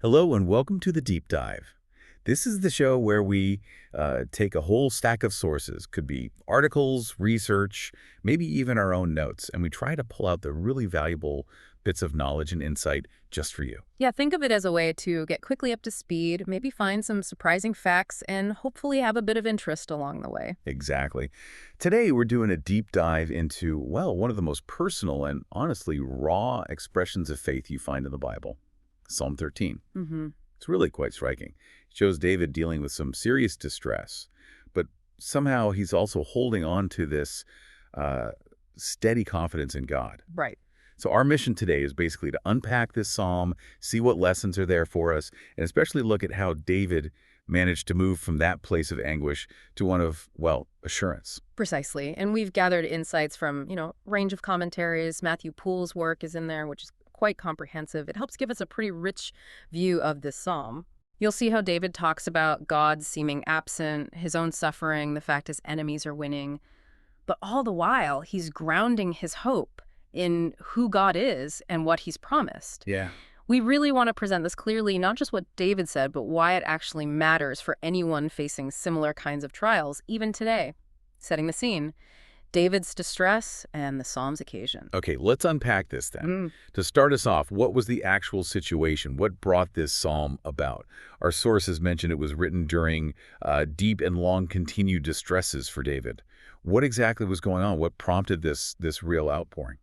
Hello and welcome to the Deep Dive. This is the show where we take a whole stack of sources, could be articles, research, maybe even our own notes, and we try to pull out the really valuable bits of knowledge and insight just for you. Yeah, think of it as a way to get quickly up to speed, maybe find some surprising facts, and hopefully have a bit of interest along the way. Exactly. Today we're doing a deep dive into, well, one of the most personal and honestly raw expressions of faith you find in the Bible, Psalm 13. Mm-hmm. It's really quite striking. It shows David dealing with some serious distress, but somehow he's also holding on to this steady confidence in God. Right. So our mission today is basically to unpack this psalm, see what lessons are there for us, and especially look at how David managed to move from that place of anguish to one of, well, assurance. Precisely. And we've gathered insights from, range of commentaries. Matthew Poole's work is in there, which is quite comprehensive. It helps give us a pretty rich view of this psalm. You'll see how David talks about God seeming absent, his own suffering, the fact his enemies are winning. But all the while, he's grounding his hope in who God is and what he's promised. Yeah. We really want to present this clearly, not just what David said, but why it actually matters for anyone facing similar kinds of trials, even today. Setting the scene. David's distress and the psalm's occasion. Okay, let's unpack this then. To start us off, what was the actual situation? What brought this psalm about? Our sources mentioned it was written during deep and long continued distresses for David. What exactly was going on? What prompted this real outpouring?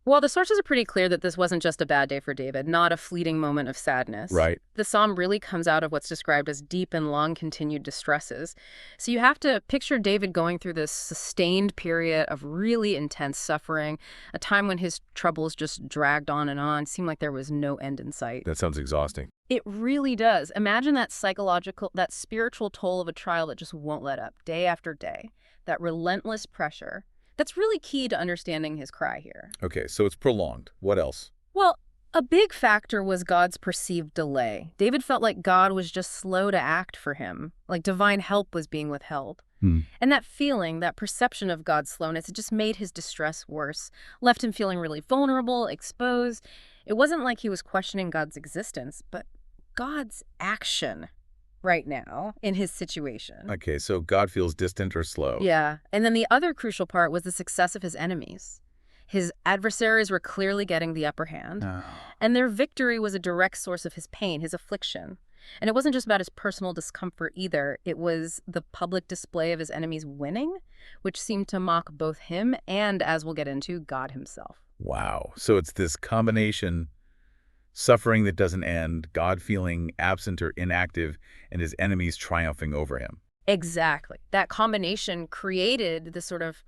Well, the sources are pretty clear that this wasn't just a bad day for David, not a fleeting moment of sadness. Right. The psalm really comes out of what's described as deep and long continued distresses. So you have to picture David going through this sustained period of really intense suffering, a time when his troubles just dragged on, seemed like there was no end in sight. That sounds exhausting. It really does. Imagine that that spiritual toll of a trial that just won't let up, day after day, that relentless pressure. That's really key to understanding his cry here. Okay, so it's prolonged. What else? Well, a big factor was God's perceived delay. David felt like God was just slow to act for him, like divine help was being withheld. And that feeling, that perception of God's slowness, it just made his distress worse, left him feeling really vulnerable, exposed. It wasn't like he was questioning God's existence, but God's action right now in his situation. Okay, so God feels distant or slow. Yeah. And then the other crucial part was the success of his enemies. His adversaries were clearly getting the upper hand, and their victory was a direct source of his pain, his affliction. And it wasn't just about his personal discomfort either. It was the public display of his enemies winning, which seemed to mock both him and, as we'll get into, God himself. Wow. So it's this combination, suffering that doesn't end, God feeling absent or inactive, and his enemies triumphing over him. Exactly. That combination created this sort of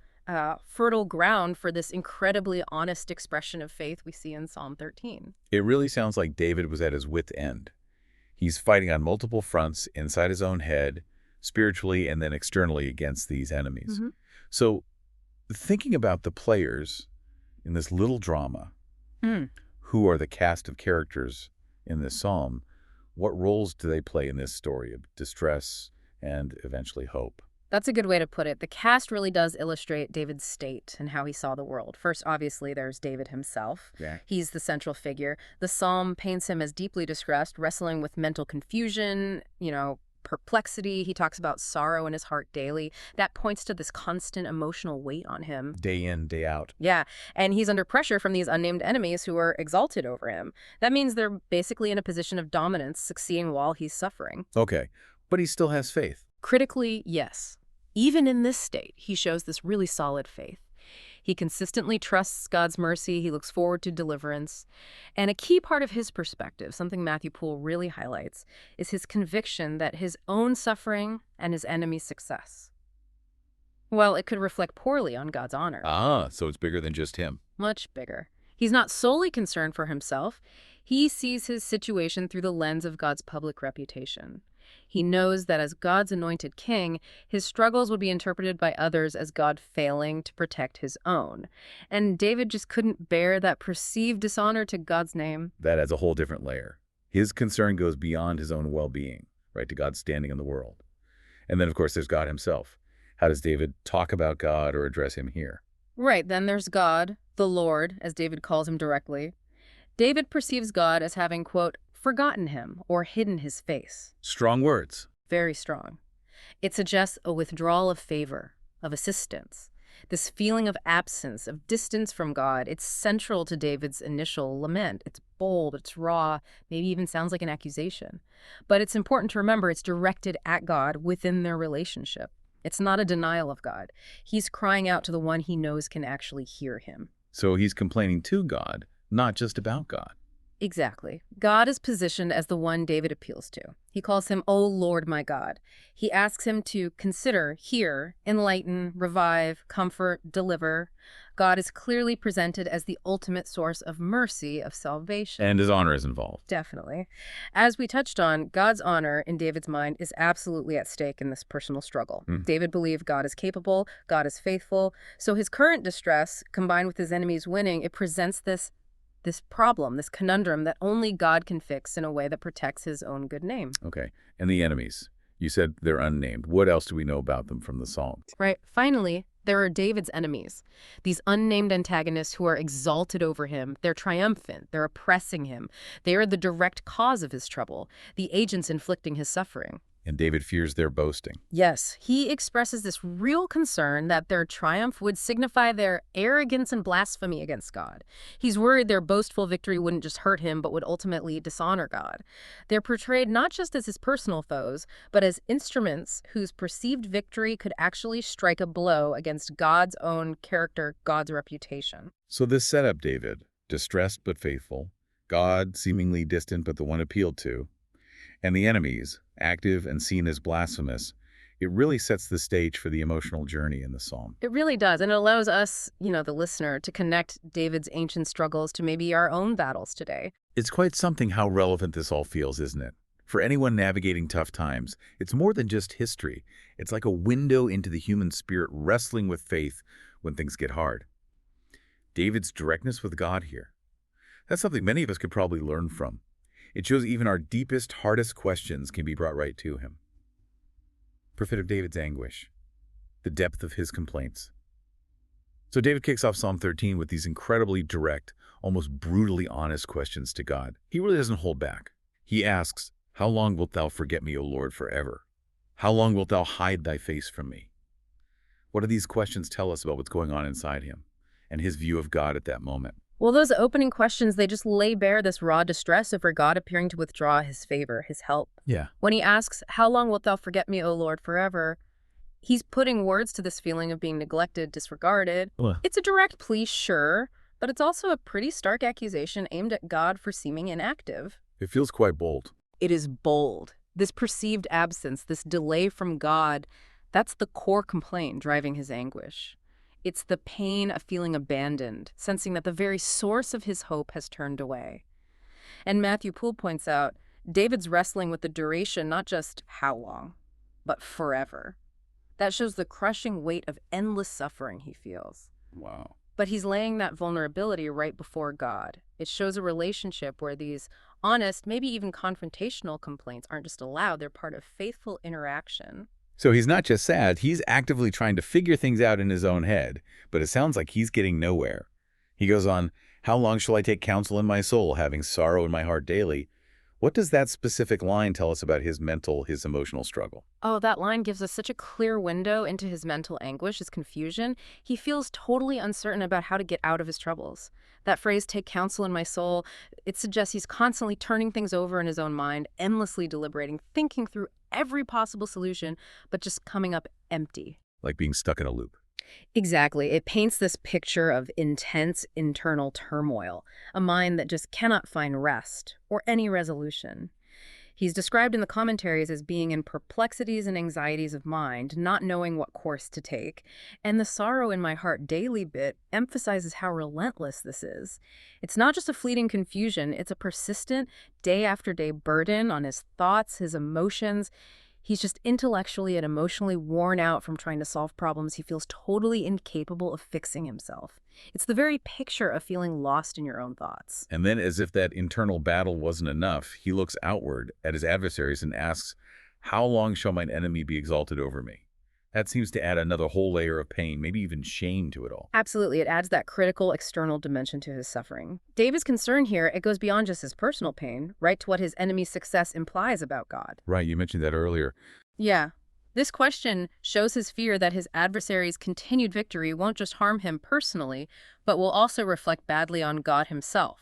fertile ground for this incredibly honest expression of faith we see in Psalm 13. It really sounds like David was at his wit's end. He's fighting on multiple fronts inside his own head, spiritually and then externally against these enemies. So thinking about the players in this little drama, who are the cast of characters in this psalm, what roles do they play in this story of distress and eventually hope? That's a good way to put it. The cast really does illustrate David's state and how he saw the world. First, obviously, there's David himself. Yeah. He's the central figure. The psalm paints him as deeply distressed, wrestling with mental confusion, perplexity. He talks about sorrow in his heart daily. That points to this constant emotional weight on him. Day in, day out. Yeah, and he's under pressure from these unnamed enemies who are exalted over him. That means they're basically in a position of dominance, succeeding while he's suffering. Okay, but he still has faith. Critically, yes. Even in this state, he shows this really solid faith. He consistently trusts God's mercy. He looks forward to deliverance. And a key part of his perspective, something Matthew Poole really highlights, is his conviction that his own suffering and his enemy's success, well, it could reflect poorly on God's honor. Ah, so it's bigger than just him. Much bigger. He's not solely concerned for himself. He sees his situation through the lens of God's public reputation. He knows that as God's anointed king, his struggles would be interpreted by others as God failing to protect his own. And David just couldn't bear that perceived dishonor to God's name. That adds a whole different layer. His concern goes beyond his own well-being, right, to God's standing in the world. And then, of course, there's God himself. How does David talk about God or address him here? Right, then there's God, the Lord, as David calls him directly. David perceives God as having, quote, forgotten him or hidden his face. Strong words. Very strong. It suggests a withdrawal of favor, of assistance. This feeling of absence, of distance from God, it's central to David's initial lament. It's bold, it's raw, maybe even sounds like an accusation. But it's important to remember it's directed at God within their relationship. It's not a denial of God. He's crying out to the one he knows can actually hear him. So he's complaining to God, not just about God. Exactly. God is positioned as the one David appeals to. He calls him, "O Lord my God." He asks him to consider, hear, enlighten, revive, comfort, deliver. God is clearly presented as the ultimate source of mercy, of salvation. And his honor is involved. Definitely. As we touched on, God's honor in David's mind is absolutely at stake in this personal struggle. David believed God is capable, God is faithful. So his current distress, combined with his enemies winning, it presents this problem, this conundrum that only God can fix in a way that protects his own good name. Okay. And the enemies. You said they're unnamed. What else do we know about them from the Psalm? Right. Finally, there are David's enemies, these unnamed antagonists who are exalted over him. They're triumphant. They're oppressing him. They are the direct cause of his trouble, the agents inflicting his suffering. And David fears their boasting. Yes, he expresses this real concern that their triumph would signify their arrogance and blasphemy against God. He's worried their boastful victory wouldn't just hurt him, but would ultimately dishonor God. They're portrayed not just as his personal foes, but as instruments whose perceived victory could actually strike a blow against God's own character, God's reputation. So this setup, David, distressed but faithful, God seemingly distant but the one appealed to, and the enemies, active and seen as blasphemous, it really sets the stage for the emotional journey in the psalm. It really does, and it allows us, the listener, to connect David's ancient struggles to maybe our own battles today. It's quite something how relevant this all feels, isn't it? For anyone navigating tough times, it's more than just history. It's like a window into the human spirit wrestling with faith when things get hard. David's directness with God here. That's something many of us could probably learn from. It shows even our deepest, hardest questions can be brought right to him. Prophet of David's anguish, the depth of his complaints. So David kicks off Psalm 13 with these incredibly direct, almost brutally honest questions to God. He really doesn't hold back. He asks, "How long wilt thou forget me, O Lord, forever? How long wilt thou hide thy face from me?" What do these questions tell us about what's going on inside him and his view of God at that moment? Well, those opening questions, they just lay bare this raw distress over God appearing to withdraw his favor, his help. Yeah. When he asks, "How long wilt thou forget me, O Lord, forever?" he's putting words to this feeling of being neglected, disregarded. It's a direct plea, sure, but it's also a pretty stark accusation aimed at God for seeming inactive. It feels quite bold. It is bold. This perceived absence, this delay from God, that's the core complaint driving his anguish. It's the pain of feeling abandoned, sensing that the very source of his hope has turned away. And Matthew Poole points out, David's wrestling with the duration, not just how long, but forever. That shows the crushing weight of endless suffering he feels. Wow. But he's laying that vulnerability right before God. It shows a relationship where these honest, maybe even confrontational complaints aren't just allowed, they're part of faithful interaction. So he's not just sad, he's actively trying to figure things out in his own head, but it sounds like he's getting nowhere. He goes on, "How long shall I take counsel in my soul, having sorrow in my heart daily?" What does that specific line tell us about his emotional struggle? Oh, that line gives us such a clear window into his mental anguish, his confusion. He feels totally uncertain about how to get out of his troubles. That phrase, "take counsel in my soul," it suggests he's constantly turning things over in his own mind, endlessly deliberating, thinking through every possible solution, but just coming up empty. Like being stuck in a loop. Exactly. It paints this picture of intense internal turmoil, a mind that just cannot find rest or any resolution. He's described in the commentaries as being in perplexities and anxieties of mind, not knowing what course to take. And the sorrow in my heart daily bit emphasizes how relentless this is. It's not just a fleeting confusion, it's a persistent, day after day burden on his thoughts, his emotions. He's just intellectually and emotionally worn out from trying to solve problems he feels totally incapable of fixing himself. It's the very picture of feeling lost in your own thoughts. And then, as if that internal battle wasn't enough, he looks outward at his adversaries and asks, "How long shall mine enemy be exalted over me?" That seems to add another whole layer of pain, maybe even shame to it all. Absolutely, it adds that critical external dimension to his suffering. David's concern here, it goes beyond just his personal pain, right to what his enemy's success implies about God. Right, you mentioned that earlier. Yeah. This question shows his fear that his adversary's continued victory won't just harm him personally, but will also reflect badly on God himself.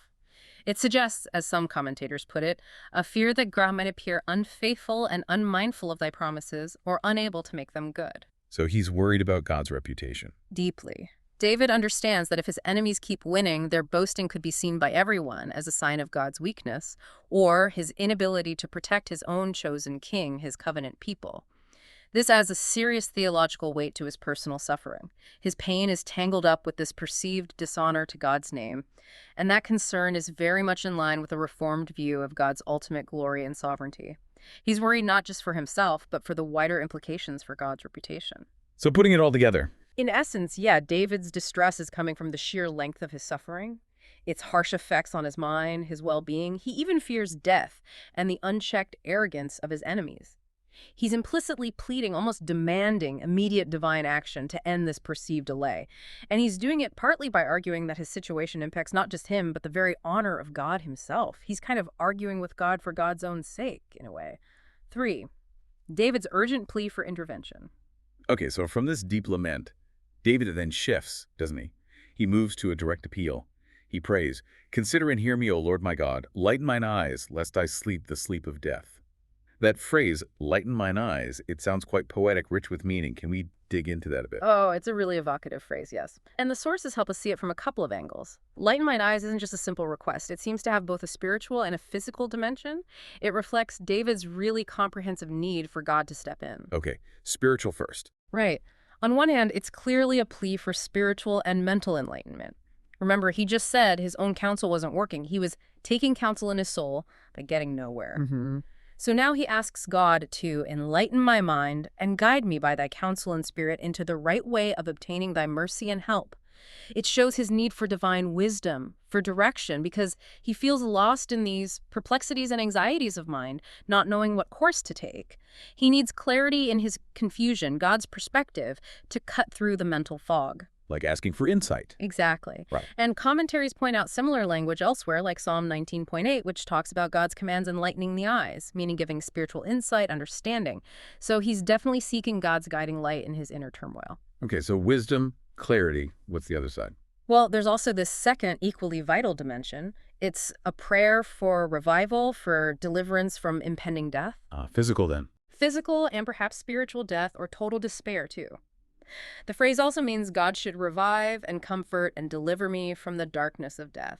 It suggests, as some commentators put it, a fear that God might appear unfaithful and unmindful of thy promises or unable to make them good. So he's worried about God's reputation. Deeply. David understands that if his enemies keep winning, their boasting could be seen by everyone as a sign of God's weakness or his inability to protect his own chosen king, his covenant people. This adds a serious theological weight to his personal suffering. His pain is tangled up with this perceived dishonor to God's name, and that concern is very much in line with a reformed view of God's ultimate glory and sovereignty. He's worried not just for himself, but for the wider implications for God's reputation. So putting it all together. In essence, yeah, David's distress is coming from the sheer length of his suffering, its harsh effects on his mind, his well-being. He even fears death and the unchecked arrogance of his enemies. He's implicitly pleading, almost demanding, immediate divine action to end this perceived delay. And he's doing it partly by arguing that his situation impacts not just him, but the very honor of God himself. He's kind of arguing with God for God's own sake, in a way. 3. David's urgent plea for intervention. Okay, so from this deep lament, David then shifts, doesn't he? He moves to a direct appeal. He prays, "Consider and hear me, O Lord my God. Lighten mine eyes, lest I sleep the sleep of death." That phrase, "lighten mine eyes," it sounds quite poetic, rich with meaning. Can we dig into that a bit? Oh, it's a really evocative phrase, yes. And the sources help us see it from a couple of angles. Lighten mine eyes isn't just a simple request. It seems to have both a spiritual and a physical dimension. It reflects David's really comprehensive need for God to step in. Okay, spiritual first. Right. On one hand, it's clearly a plea for spiritual and mental enlightenment. Remember, he just said his own counsel wasn't working. He was taking counsel in his soul, but getting nowhere. Mm-hmm. So now he asks God to enlighten my mind and guide me by thy counsel and spirit into the right way of obtaining thy mercy and help. It shows his need for divine wisdom, for direction, because he feels lost in these perplexities and anxieties of mind, not knowing what course to take. He needs clarity in his confusion, God's perspective, to cut through the mental fog. Like asking for insight. Exactly. Right. And commentaries point out similar language elsewhere, like Psalm 19.8, which talks about God's commands enlightening the eyes, meaning giving spiritual insight, understanding. So he's definitely seeking God's guiding light in his inner turmoil. Okay, so wisdom, clarity. What's the other side? Well, there's also this second equally vital dimension. It's a prayer for revival, for deliverance from impending death. Physical then. Physical and perhaps spiritual death or total despair, too. The phrase also means God should revive and comfort and deliver me from the darkness of death.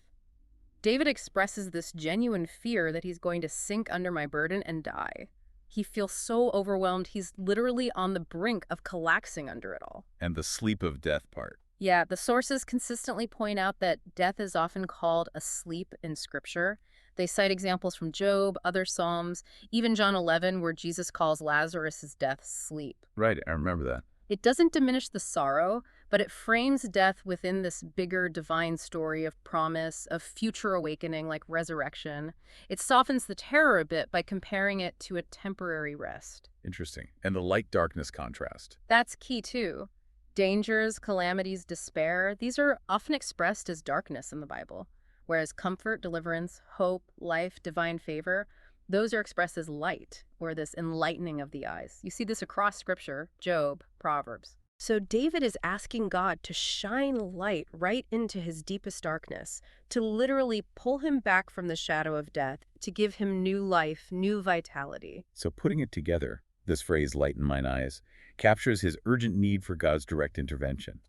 David expresses this genuine fear that he's going to sink under my burden and die. He feels so overwhelmed, he's literally on the brink of collapsing under it all. And the sleep of death part. Yeah, the sources consistently point out that death is often called a sleep in Scripture. They cite examples from Job, other Psalms, even John 11, where Jesus calls Lazarus' death sleep. Right, I remember that. It doesn't diminish the sorrow, but it frames death within this bigger divine story of promise, of future awakening, like resurrection. It softens the terror a bit by comparing it to a temporary rest. Interesting. And the light-darkness contrast. That's key, too. Dangers, calamities, despair, these are often expressed as darkness in the Bible, whereas comfort, deliverance, hope, life, divine favor, those are expressed as light, or this enlightening of the eyes. You see this across Scripture, Job, Proverbs. So David is asking God to shine light right into his deepest darkness, to literally pull him back from the shadow of death, to give him new life, new vitality. So putting it together, this phrase, "lighten mine eyes," captures his urgent need for God's direct intervention.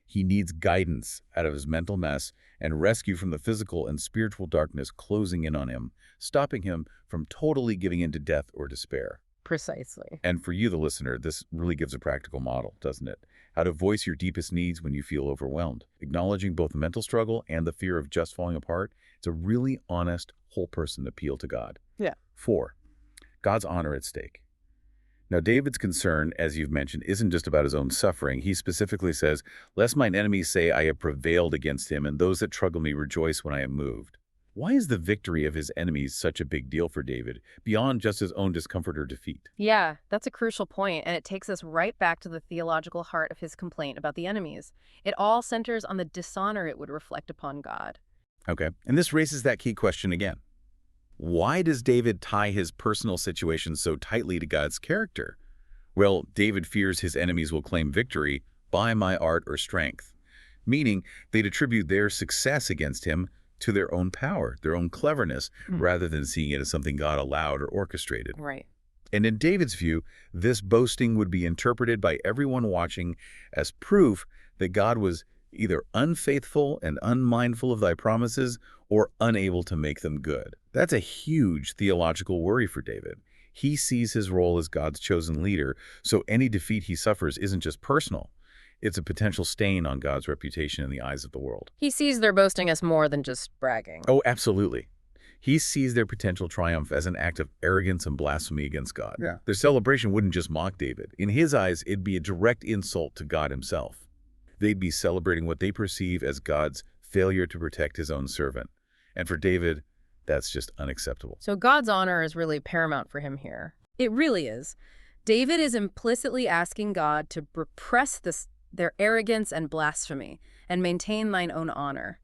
He needs guidance out of his mental mess and rescue from the physical and spiritual darkness closing in on him, stopping him from totally giving in to death or despair. Precisely. And for you, the listener, this really gives a practical model, doesn't it? How to voice your deepest needs when you feel overwhelmed. Acknowledging both the mental struggle and the fear of just falling apart, it's a really honest, whole-person appeal to God. Yeah. 4, God's honor at stake. Now, David's concern, as you've mentioned, isn't just about his own suffering. He specifically says, "Lest mine enemies say I have prevailed against him, and those that trouble me rejoice when I am moved." Why is the victory of his enemies such a big deal for David, beyond just his own discomfort or defeat? Yeah, that's a crucial point, and it takes us right back to the theological heart of his complaint about the enemies. It all centers on the dishonor it would reflect upon God. Okay, and this raises that key question again. Why does David tie his personal situation so tightly to God's character? Well, David fears his enemies will claim victory by my art or strength, meaning they'd attribute their success against him to their own power, their own cleverness, rather than seeing it as something God allowed or orchestrated. Right. And in David's view, this boasting would be interpreted by everyone watching as proof that God was either unfaithful and unmindful of thy promises or unable to make them good. That's a huge theological worry for David. He sees his role as God's chosen leader, so any defeat he suffers isn't just personal. It's a potential stain on God's reputation in the eyes of the world. He sees their boasting as more than just bragging. Oh, absolutely. He sees their potential triumph as an act of arrogance and blasphemy against God. Yeah. Their celebration wouldn't just mock David. In his eyes, it'd be a direct insult to God himself. They'd be celebrating what they perceive as God's failure to protect his own servant. And for David, that's just unacceptable. So God's honor is really paramount for him here. It really is. David is implicitly asking God to repress their arrogance and blasphemy and maintain thine own honor.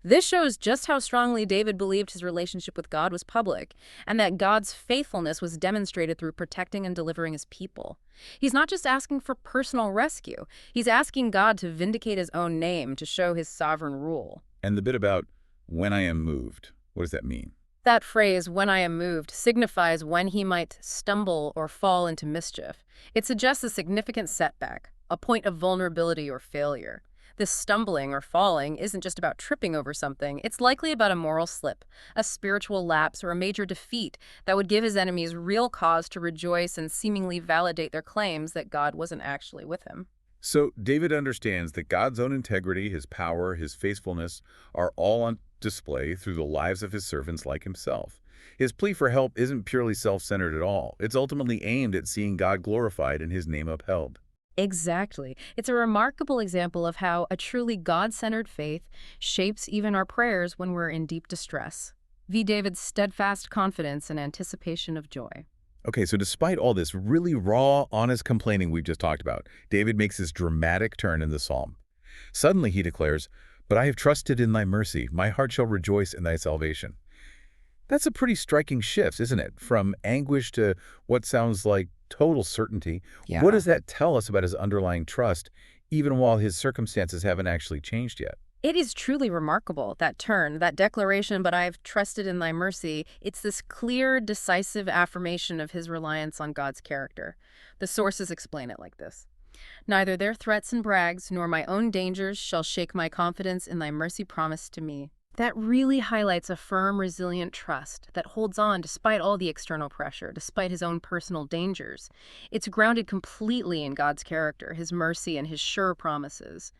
This shows just how strongly David believed his relationship with God was public, and that God's faithfulness was demonstrated through protecting and delivering his people. He's not just asking for personal rescue. He's asking God to vindicate his own name, to show his sovereign rule. And the bit about when I am moved, what does that mean? That phrase, when I am moved, signifies when he might stumble or fall into mischief. It suggests a significant setback, a point of vulnerability or failure. This stumbling or falling isn't just about tripping over something. It's likely about a moral slip, a spiritual lapse, or a major defeat that would give his enemies real cause to rejoice and seemingly validate their claims that God wasn't actually with him. So David understands that God's own integrity, his power, his faithfulness are all on display through the lives of his servants like himself. His plea for help isn't purely self-centered at all. It's ultimately aimed at seeing God glorified and his name upheld. Exactly. It's a remarkable example of how a truly God-centered faith shapes even our prayers when we're in deep distress. V. David's steadfast confidence and anticipation of joy. Okay, so despite all this really raw, honest complaining we've just talked about, David makes this dramatic turn in the psalm. Suddenly he declares, "But I have trusted in thy mercy. My heart shall rejoice in thy salvation." That's a pretty striking shift, isn't it? From anguish to what sounds like total certainty. Yeah. What does that tell us about his underlying trust, even while his circumstances haven't actually changed yet? It is truly remarkable, that turn, that declaration, "But I have trusted in thy mercy." It's this clear, decisive affirmation of his reliance on God's character. The sources explain it like this. "Neither their threats and brags, nor my own dangers shall shake my confidence in thy mercy promised to me." That really highlights a firm, resilient trust that holds on despite all the external pressure, despite his own personal dangers. It's grounded completely in God's character, his mercy, and his sure promises.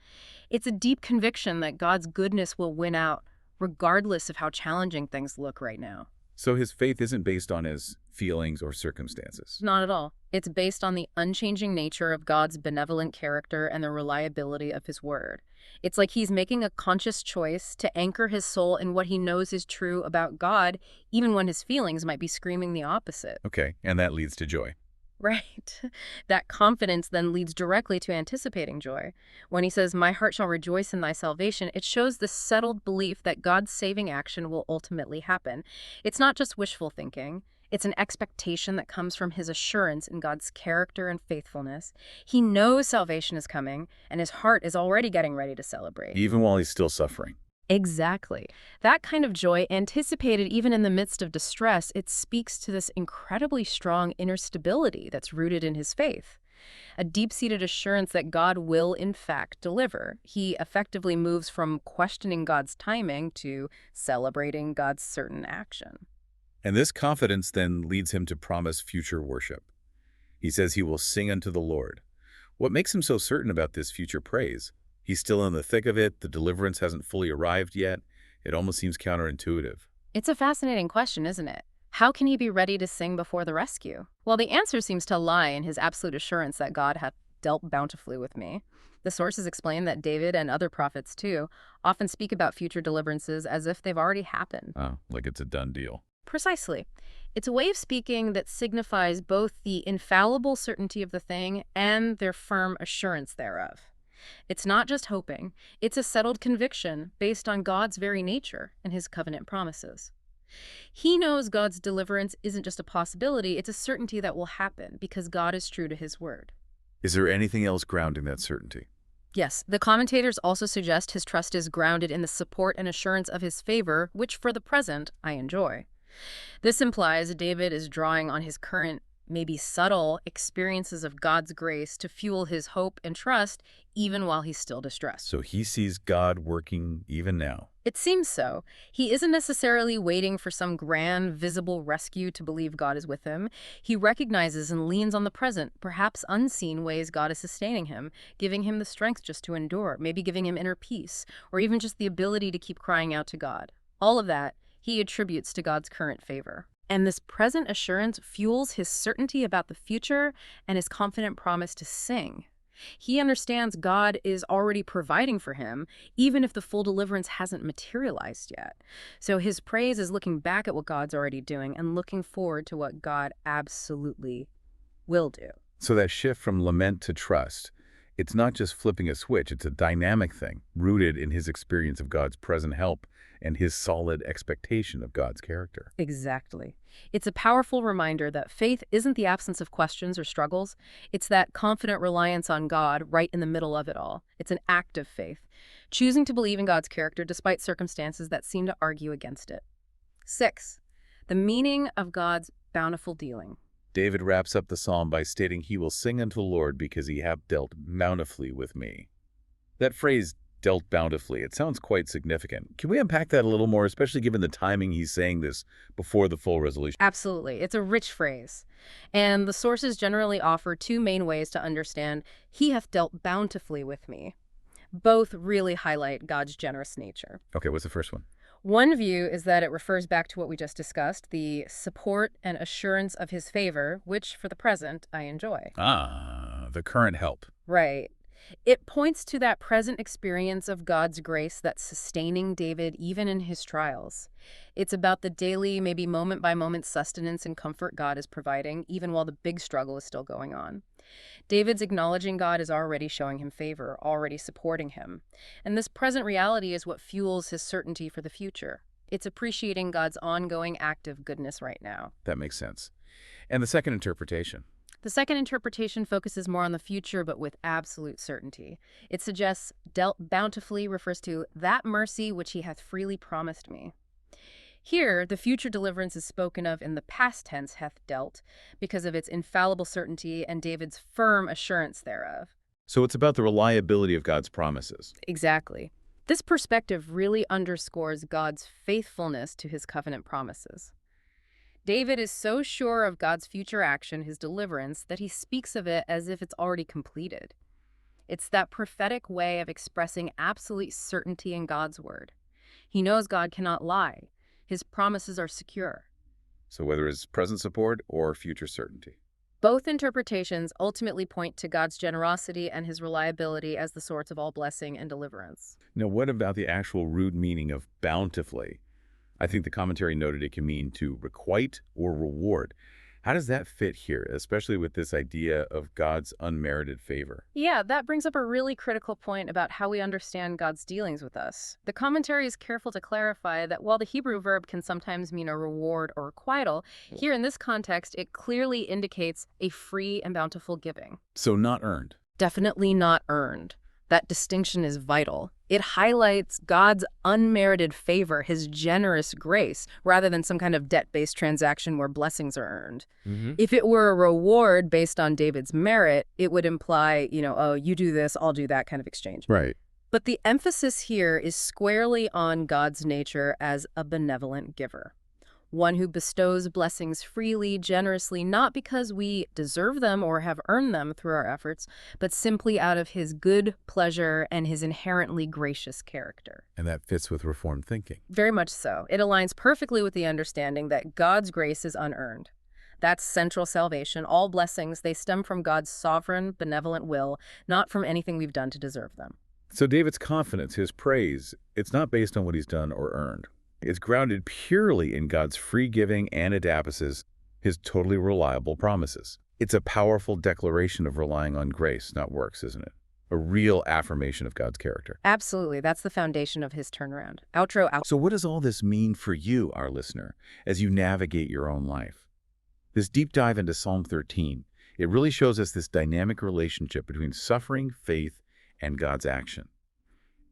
It's a deep conviction that God's goodness will win out, regardless of how challenging things look right now. So his faith isn't based on his feelings or circumstances. Not at all. It's based on the unchanging nature of God's benevolent character and the reliability of his word. It's like he's making a conscious choice to anchor his soul in what he knows is true about God, even when his feelings might be screaming the opposite. Okay, and that leads to joy. Right. That confidence then leads directly to anticipating joy. When he says, "My heart shall rejoice in thy salvation," it shows the settled belief that God's saving action will ultimately happen. It's not just wishful thinking. It's an expectation that comes from his assurance in God's character and faithfulness. He knows salvation is coming, and his heart is already getting ready to celebrate. Even while he's still suffering. Exactly. That kind of joy, anticipated even in the midst of distress, it speaks to this incredibly strong inner stability that's rooted in his faith. A deep-seated assurance that God will, in fact, deliver. He effectively moves from questioning God's timing to celebrating God's certain action. And this confidence then leads him to promise future worship. He says he will sing unto the Lord. What makes him so certain about this future praise? He's still in the thick of it. The deliverance hasn't fully arrived yet. It almost seems counterintuitive. It's a fascinating question, isn't it? How can he be ready to sing before the rescue? Well, the answer seems to lie in his absolute assurance that God dealt bountifully with me. The sources explain that David and other prophets, too, often speak about future deliverances as if they've already happened. Oh, like it's a done deal. Precisely. It's a way of speaking that signifies both the infallible certainty of the thing and their firm assurance thereof. It's not just hoping, it's a settled conviction based on God's very nature and his covenant promises. He knows God's deliverance isn't just a possibility, it's a certainty that will happen because God is true to his word. Is there anything else grounding that certainty? Yes, the commentators also suggest his trust is grounded in the support and assurance of his favor, which for the present I enjoy. This implies David is drawing on his current, maybe subtle, experiences of God's grace to fuel his hope and trust even while he's still distressed. So he sees God working even now. It seems so. He isn't necessarily waiting for some grand, visible rescue to believe God is with him. He recognizes and leans on the present, perhaps unseen ways God is sustaining him, giving him the strength just to endure, maybe giving him inner peace, or even just the ability to keep crying out to God. All of that he attributes to God's current favor. And this present assurance fuels his certainty about the future and his confident promise to sing. He understands God is already providing for him, even if the full deliverance hasn't materialized yet. So his praise is looking back at what God's already doing and looking forward to what God absolutely will do. So that shift from lament to trust, it's not just flipping a switch, it's a dynamic thing, rooted in his experience of God's present help and his solid expectation of God's character. Exactly. It's a powerful reminder that faith isn't the absence of questions or struggles. It's that confident reliance on God right in the middle of it all. It's an act of faith, choosing to believe in God's character despite circumstances that seem to argue against it. 6. The meaning of God's bountiful dealing. David wraps up the psalm by stating he will sing unto the Lord because he hath dealt bountifully with me. That phrase, dealt bountifully, it sounds quite significant. Can we unpack that a little more, especially given the timing he's saying this before the full resolution? Absolutely. It's a rich phrase. And the sources generally offer two main ways to understand he hath dealt bountifully with me. Both really highlight God's generous nature. Okay, what's the first one? One view is that it refers back to what we just discussed, the support and assurance of his favor, which for the present I enjoy. Ah, the current help. Right. It points to that present experience of God's grace that's sustaining David even in his trials. It's about the daily, maybe moment-by-moment sustenance and comfort God is providing, even while the big struggle is still going on. David's acknowledging God is already showing him favor, already supporting him. And this present reality is what fuels his certainty for the future. It's appreciating God's ongoing active goodness right now. That makes sense. And the second interpretation? The second interpretation focuses more on the future, but with absolute certainty. It suggests dealt bountifully refers to that mercy which he hath freely promised me. Here, the future deliverance is spoken of in the past tense hath dealt because of its infallible certainty and David's firm assurance thereof. So it's about the reliability of God's promises. Exactly. This perspective really underscores God's faithfulness to his covenant promises. David is so sure of God's future action, his deliverance, that he speaks of it as if it's already completed. It's that prophetic way of expressing absolute certainty in God's word. He knows God cannot lie. His promises are secure. So whether it's present support or future certainty. Both interpretations ultimately point to God's generosity and his reliability as the source of all blessing and deliverance. Now, what about the actual root meaning of bountifully? I think the commentary noted it can mean to requite or reward. How does that fit here, especially with this idea of God's unmerited favor? Yeah, that brings up a really critical point about how we understand God's dealings with us. The commentary is careful to clarify that while the Hebrew verb can sometimes mean a reward or requital, here in this context, it clearly indicates a free and bountiful giving. So not earned. Definitely not earned. That distinction is vital. It highlights God's unmerited favor, his generous grace, rather than some kind of debt-based transaction where blessings are earned. If it were a reward based on David's merit, it would imply, oh, you do this, I'll do that kind of exchange. Right. But the emphasis here is squarely on God's nature as a benevolent giver. One who bestows blessings freely, generously, not because we deserve them or have earned them through our efforts, but simply out of his good pleasure and his inherently gracious character. And that fits with Reformed thinking. Very much so. It aligns perfectly with the understanding that God's grace is unearned. That's central salvation. All blessings, they stem from God's sovereign, benevolent will, not from anything we've done to deserve them. So David's confidence, his praise, it's not based on what he's done or earned. It's grounded purely in God's free giving and adapaces, his totally reliable promises. It's a powerful declaration of relying on grace, not works, isn't it? A real affirmation of God's character. Absolutely. That's the foundation of his turnaround. Outro out. So what does all this mean for you, our listener, as you navigate your own life? This deep dive into Psalm 13, it really shows us this dynamic relationship between suffering, faith, and God's action.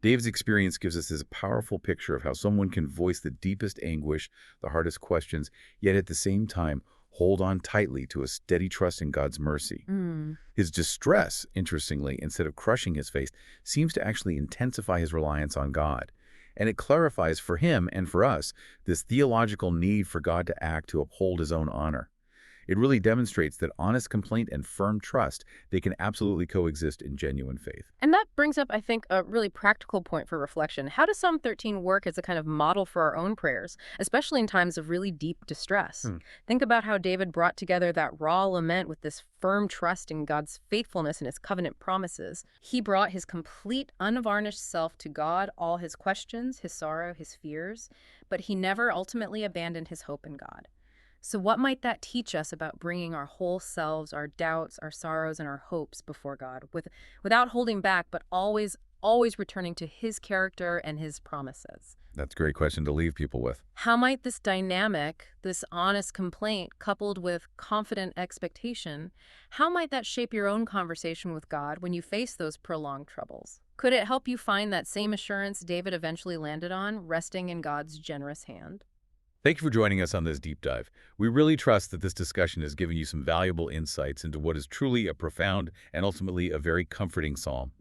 David's experience gives us this powerful picture of how someone can voice the deepest anguish, the hardest questions, yet at the same time hold on tightly to a steady trust in God's mercy. His distress, interestingly, instead of crushing his faith, seems to actually intensify his reliance on God. And it clarifies for him and for us this theological need for God to act to uphold his own honor. It really demonstrates that honest complaint and firm trust, they can absolutely coexist in genuine faith. And that brings up, I think, a really practical point for reflection. How does Psalm 13 work as a kind of model for our own prayers, especially in times of really deep distress? Think about how David brought together that raw lament with this firm trust in God's faithfulness and his covenant promises. He brought his complete, unvarnished self to God, all his questions, his sorrow, his fears, but he never ultimately abandoned his hope in God. So what might that teach us about bringing our whole selves, our doubts, our sorrows, and our hopes before God, without holding back, but always returning to his character and his promises? That's a great question to leave people with. How might this dynamic, this honest complaint, coupled with confident expectation, how might that shape your own conversation with God when you face those prolonged troubles? Could it help you find that same assurance David eventually landed on, resting in God's generous hand? Thank you for joining us on this deep dive. We really trust that this discussion has given you some valuable insights into what is truly a profound and ultimately a very comforting psalm.